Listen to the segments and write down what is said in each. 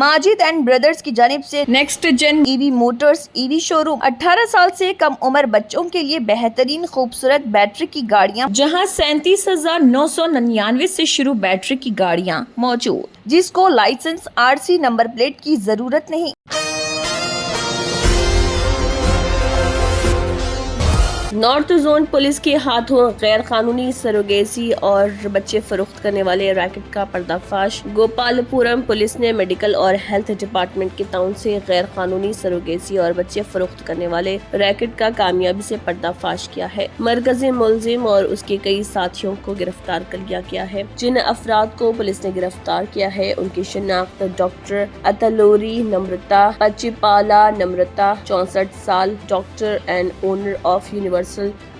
Majid and brothers की जानिब से next gen EV motors EV showroom 18 साल से कम उम्र बच्चों के लिए बेहतरीन खूबसूरत बैटरी की गाड़ियां, जहां 37,999 से शुरू बैटरी की गाड़ियां मौजूद, जिसको लाइसेंस आरसी नंबर प्लेट की जरूरत नहीं। नॉर्थ जोन पुलिस के हाथों गैर कानूनी सरोगेसी और बच्चे फरोख्त करने वाले रैकेट का पर्दाफाश। गोपालपुरम पुलिस ने मेडिकल और हेल्थ डिपार्टमेंट के ताउन से गैर कानूनी सरोगेसी और बच्चे फरोख्त करने वाले रैकेट का कामयाबी से पर्दाफाश किया है। मरकजी मुलजिम और उसके कई साथियों को गिरफ्तार कर लिया गया है। जिन अफराद को पुलिस ने गिरफ्तार किया है उनकी शिनाख्त डॉक्टर अतलोरी नम्रता पचिपाला नम्रता 64 साल, doctor and owner of universal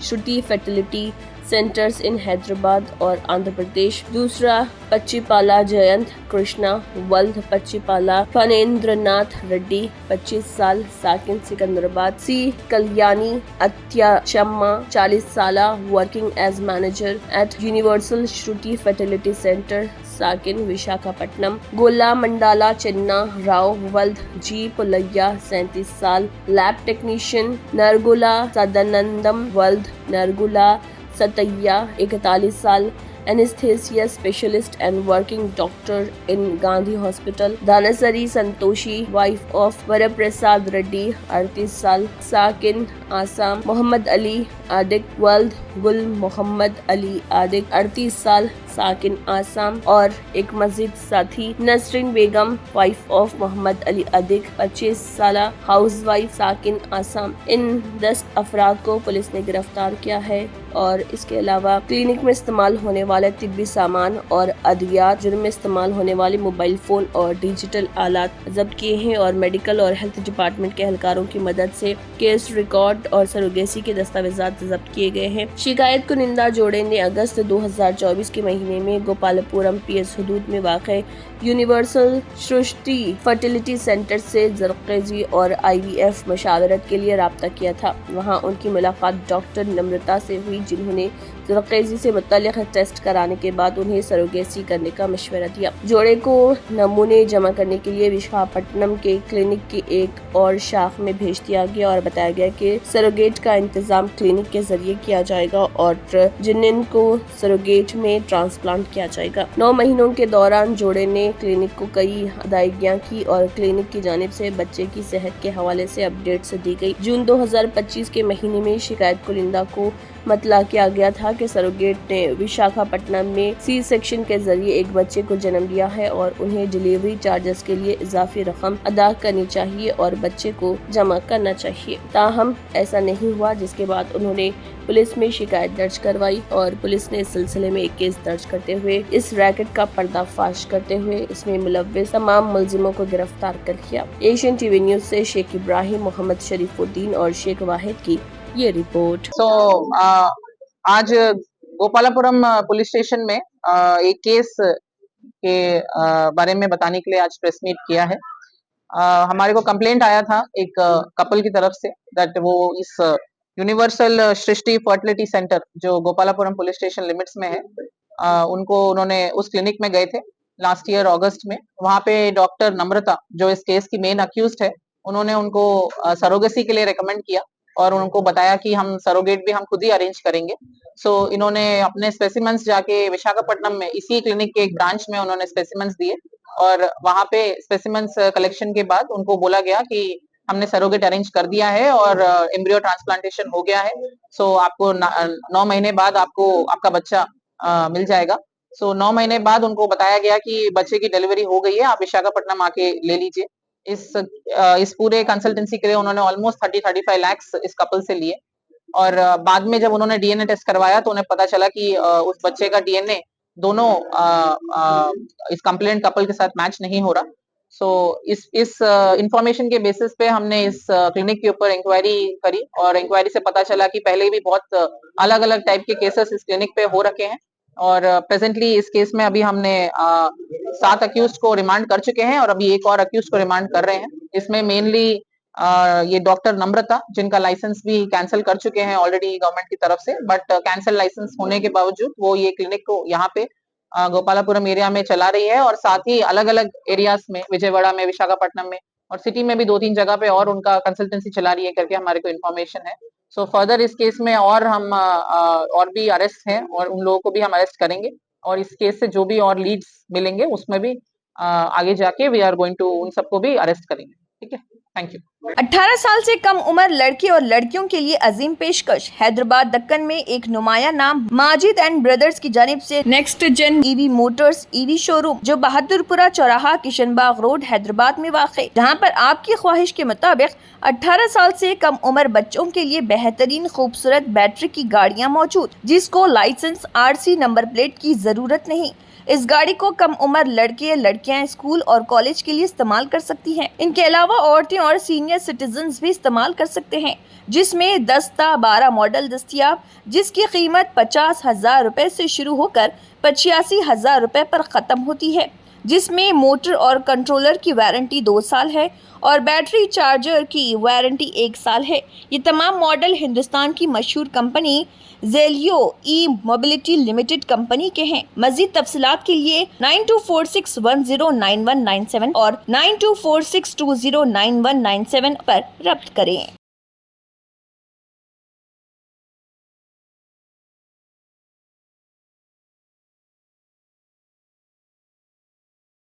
Shruti fertility centres इन हैदराबाद और आंध्र प्रदेश। दूसरा पच्चीपाला जयंत कृष्णा वल्द पच्चीपाला फनेंद्रनाथ रेड्डी 25 साल, साकिन सिकंदराबाद। सी कल्याणी अत्याचम्मा 40 साल, working as manager at Universal Shruti fertility centre साकिन विशाखापट्टनम। गोला मंडाला चिन्ना राव वल्द जी पुलैया 37 साल, लैब टेक्नीशियन नरगुला सदानंदम वल्द नरगुला सतैया 41 साल, anaesthesia specialist and working doctor in Gandhi hospital. Dansari Santoshi wife of Varaprasad Reddy 38 साल, साकिन आसाम। मोहम्मद अली आदिक वल्द गुल मोहम्मद अली आदिक 38 साल, साकिन आसाम। और एक मस्जिद साथी नसरीन बेगम वाइफ ऑफ मोहम्मद अली आदिक 25 साल, हाउस वाइफ, साकिन आसाम। इन 10 अफराद को पुलिस ने गिरफ्तार किया है और इसके अलावा क्लिनिक में इस्तेमाल होने वाले तिब्बी सामान और अद्वियात, जिनमें इस्तेमाल होने वाले मोबाइल फोन और डिजिटल आलात जब्त किए हैं और मेडिकल और हेल्थ डिपार्टमेंट के एहलकारों की मदद से केस रिकॉर्ड और सरोगेसी के दस्तावेजात जब्त किए गए हैं। शिकायत कुनिंदा जोड़े ने अगस्त 2024 के महीने में गोपालपुरम पीएस हदूद में वाक़ यूनिवर्सल सृष्टि फर्टिलिटी सेंटर से जरकेजी और IVF मशावरत के लिए राब्ता किया था। वहाँ उनकी मुलाकात डॉक्टर नम्रता से हुई, जिन्होंने जरकेजी से मुतल्लिक़ टेस्ट कराने के बाद उन्हें सरोगेसी करने का मशवरा दिया। जोड़े को नमूने जमा करने के लिए विशाखापट्टनम के क्लिनिक की एक और शाख में भेज दिया गया और बताया गया कि सरोगेट का इंतजाम क्लिनिक के जरिए किया जाएगा और जिन्नन को सरोगेट में ट्रांसप्लांट किया जाएगा। 9 महीनों के दौरान जोड़े ने क्लिनिक को कई अदायगियां की और क्लिनिक की जानिब से बच्चे की सेहत के हवाले से अपडेट्स दी गई। जून 2025 के महीने में शिकायत कुनिंदा को मतला किया गया था कि सरोगेट ने विशाखापट्टनम में सी सेक्शन के जरिए एक बच्चे को जन्म दिया है और उन्हें डिलीवरी चार्जेस के लिए इजाफी रकम अदा करनी चाहिए और बच्चे को जमा करना चाहिए। ताहम ऐसा नहीं हुआ, जिसके बाद उन्होंने पुलिस में शिकायत दर्ज करवाई और पुलिस ने इस सिलसिले में एक केस दर्ज करते हुए इस रैकेट का पर्दाफाश करते हुए इसमें मुलव्विस तमाम मुलजिमों को गिरफ्तार कर लिया। एशियन टीवी न्यूज से शेख इब्राहिम, मोहम्मद शरीफुद्दीन और शेख वाहिद की ये रिपोर्ट। आज गोपालपुरम पुलिस स्टेशन में एक केस के बारे में बताने के लिए आज प्रेस मीट किया है। हमारे को कंप्लेंट आया था एक कपल की तरफ से दैट वो इस यूनिवर्सल सृष्टि फर्टिलिटी सेंटर जो गोपालपुरम पुलिस स्टेशन लिमिट्स में है, उन्होंने उस क्लिनिक में गए थे लास्ट ईयर अगस्त में। वहाँ पे डॉक्टर नम्रता जो इस केस की मेन अक्यूज्ड है, उन्होंने उनको सरोगेसी के लिए रेकमेंड किया और उनको बताया कि हम सरोगेट भी हम खुद ही अरेंज करेंगे। सो इन्होंने अपने स्पेसिमेंस जाके विशाखापट्टनम में इसी क्लिनिक के एक ब्रांच में उन्होंने स्पेसिमेंस दिए और वहां पे स्पेसिमेंस कलेक्शन के बाद उनको बोला गया कि हमने सरोगेट अरेंज कर दिया है और एम्ब्रियो ट्रांसप्लांटेशन हो गया है। सो आपको 9 महीने बाद आपको आपका बच्चा मिल जाएगा। सो 9 महीने बाद उनको बताया गया कि बच्चे की डिलीवरी हो गई है, आप विशाखापट्टनम आके ले लीजिए। इस पूरे कंसल्टेंसी के लिए उन्होंने ऑलमोस्ट 30-35 लाख इस कपल से लिए और बाद में जब उन्होंने डीएनए टेस्ट करवाया तो उन्हें पता चला कि उस बच्चे का डीएनए दोनों इस कंप्लेंट कपल के साथ मैच नहीं हो रहा। सो इस इंफॉर्मेशन के बेसिस पे हमने इस क्लिनिक के ऊपर इंक्वायरी करी और इंक्वायरी से पता चला कि पहले भी बहुत अलग अलग टाइप के केसेस इस क्लिनिक पे हो रखे हैं और प्रेजेंटली इस केस में अभी हमने 7 अक्यूज्ड को रिमांड कर चुके हैं और अभी एक और अक्यूज्ड को रिमांड कर रहे हैं। इसमें मेनली ये डॉक्टर नम्रता, जिनका लाइसेंस भी कैंसिल कर चुके हैं ऑलरेडी गवर्नमेंट की तरफ से, बट कैंसिल लाइसेंस होने के बावजूद वो ये क्लिनिक को यहाँ पे गोपालापुरम एरिया में चला रही है और साथ ही अलग अलग एरियाज में विजयवाड़ा में, विशाखापट्टनम में और सिटी में भी 2-3 जगह पे और उनका कंसल्टेंसी चला रही है करके हमारे को इन्फॉर्मेशन है। सो फर्दर इस केस में और हम और भी अरेस्ट हैं और उन लोगों को भी हम अरेस्ट करेंगे और इस केस से जो भी और लीड्स मिलेंगे उसमें भी आगे जाके वी आर गोइंग टू उन सबको भी अरेस्ट करेंगे। ठीक है, थैंक यू। 18 साल से कम उम्र लड़के और लड़कियों के लिए अजीम पेशकश। हैदराबाद दक्कन में एक नुमाया नाम माजिद एंड ब्रदर्स की जानिब से next gen EV motors EV showroom जो बहादुरपुरा चौराहा किशनबाग रोड हैदराबाद में वाक़, जहां पर आपकी ख्वाहिश के मुताबिक 18 साल से कम उम्र बच्चों के लिए बेहतरीन खूबसूरत बैटरी की गाड़ियाँ मौजूद, जिसको लाइसेंस RC नंबर प्लेट की जरूरत नहीं। इस गाड़ी को कम उम्र लड़के लड़कियां स्कूल और कॉलेज के लिए इस्तेमाल कर सकती हैं। इनके अलावा औरतें और सीनियर सिटीजन्स भी इस्तेमाल कर सकते हैं, जिसमें 10-12 मॉडल दस्तियाब, जिसकी कीमत 50,000 रुपए से शुरू होकर 85,000 रुपए पर ख़त्म होती है, जिसमें मोटर और कंट्रोलर की वारंटी 2 साल है और बैटरी चार्जर की वारंटी 1 साल है। ये तमाम मॉडल हिंदुस्तान की मशहूर कंपनी जेलियो ई मोबिलिटी लिमिटेड कंपनी के हैं। मजीद तफसीलात के लिए 9246109197 और 9246209197 पर रब्त करें।